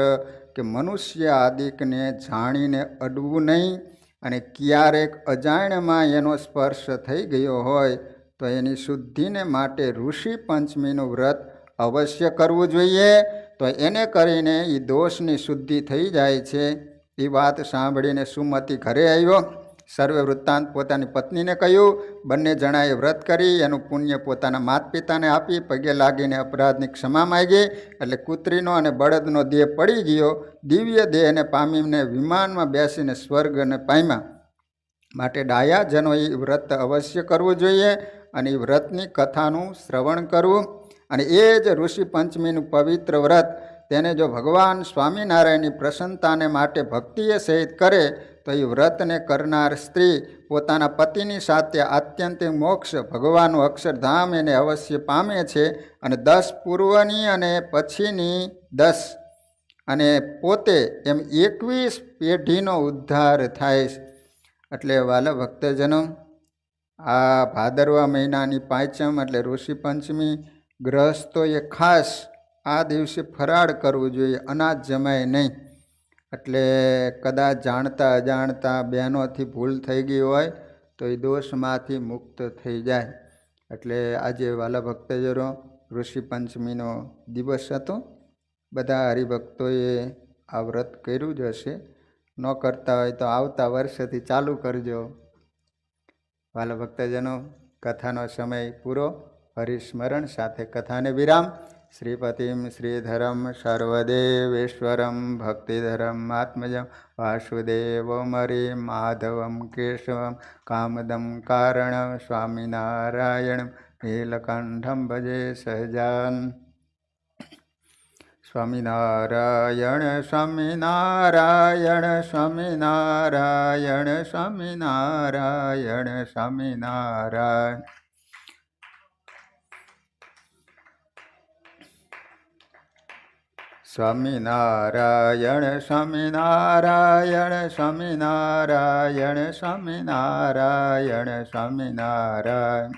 કે મનુષ્ય આદિકને જાણીને અડવું નહીં. અને ક્યારેક અજાણ્યમાં એનો સ્પર્શ થઈ ગયો હોય તો એની શુદ્ધિને માટે ઋષિ પંચમીનું વ્રત અવશ્ય કરવું જોઈએ. તો એને કરીને એ દોષની શુદ્ધિ થઈ જાય છે. એ વાત સાંભળીને સુમતિ ઘરે આવ્યો. સર્વે વૃત્તાંત પોતાની પત્નીને કહ્યું. બંને જણાએ વ્રત કરી એનું પુણ્ય પોતાના માતા પિતાને આપી પગે લાગીને અપરાધની ક્ષમા માગી. એટલે કૂતરીનો અને બળદનો દેહ પડી ગયો. દિવ્ય દેહને પામીને વિમાનમાં બેસીને સ્વર્ગને પામ્યા. માટે ડાયાજનોએ વ્રત અવશ્ય કરવું જોઈએ અને એ વ્રતની કથાનું શ્રવણ કરવું. અને એ જ ઋષિ પંચમીનું પવિત્ર વ્રત તેને જો ભગવાન સ્વામિનારાયણની પ્રસન્નતાને માટે ભક્તિએ સહિત કરે તો એ વ્રતને કરનાર સ્ત્રી પોતાના પતિની સાથે આત્યંતિક મોક્ષ ભગવાનનું અક્ષરધામ એને અવશ્ય પામે છે. અને 10 પૂર્વની અને પછીની 10 અને પોતે એમ 21 પેઢીનો ઉદ્ધાર થાય છે. એટલે વાલા ભક્તજનો, આ ભાદરવા મહિનાની પાંચમ એટલે ઋષિ પંચમી ગ્રહસ્થોએ ખાસ આ દિવસે ફરાળ કરવું જોઈએ, અનાજ જમાય નહીં. એટલે કદાચ જાણતા અજાણતા બહેનોથી ભૂલ થઈ ગઈ હોય તો એ દોષમાંથી મુક્ત થઈ જાય. એટલે આજે વાલા ભક્તજનો ઋષિ પંચમીનો દિવસ હતો. બધા હરિભક્તોએ આ વ્રત કર્યું જ હશે. ન કરતા હોય તો આવતા વર્ષથી ચાલુ કરજો. વાલા ભક્તજનો, કથાનો સમય પૂરો. હરિસ્મરણ સાથે કથાને વિરામ. શ્રીપતિમ શ્રીધરમ સર્વદેવેશ્વરમ ભક્તિધરમ આત્મજમ વાસુદેવમરી માધવમ કેશવમ કામદમ કારણ સ્વામિનારાયણ નીલકંઠમ ભજે સહજાન. સ્વામિનારાયણ સ્વામિનારાયણ સ્વામિનારાયણ સ્વામિનારાયણ સ્વામિનારાયણ. સ્વામિનારાયણ સ્વામિનારાયણ સ્વામિનારાયણ સ્વામિનારાયણ સ્વામિનારાયણ.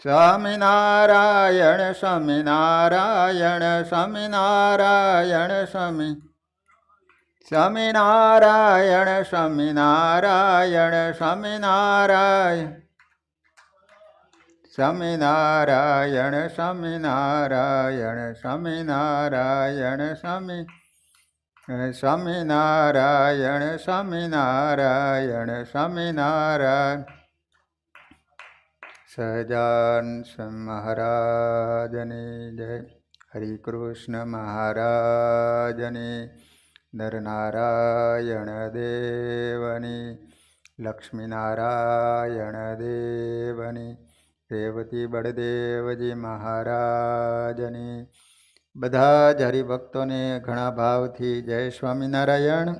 સ્વામિનારાયણ સ્વામિનારાયણ સ્વામિનારાયણ સ્વામી. સ્વામિનારાયણ સ્વામિનારાયણ સ્વામિનારાયણ. સ્વામિનારાયણ સ્વામિનારાયણ સ્વામિનારાયણ સ્વામી. સ્વામિનારાયણ સ્વામિનારાયણ સ્વામિનારાયણ. સહજાન મહારાજની જય. હરિ કૃષ્ણ મહારાજની. નરનારાયણ દેવની. લક્ષ્મીનારાયણ દેવની. રેવતી બળદેવજી મહારાજની. બધા જ હરિભક્તોને ઘણા ભાવથી જય સ્વામિનારાયણ.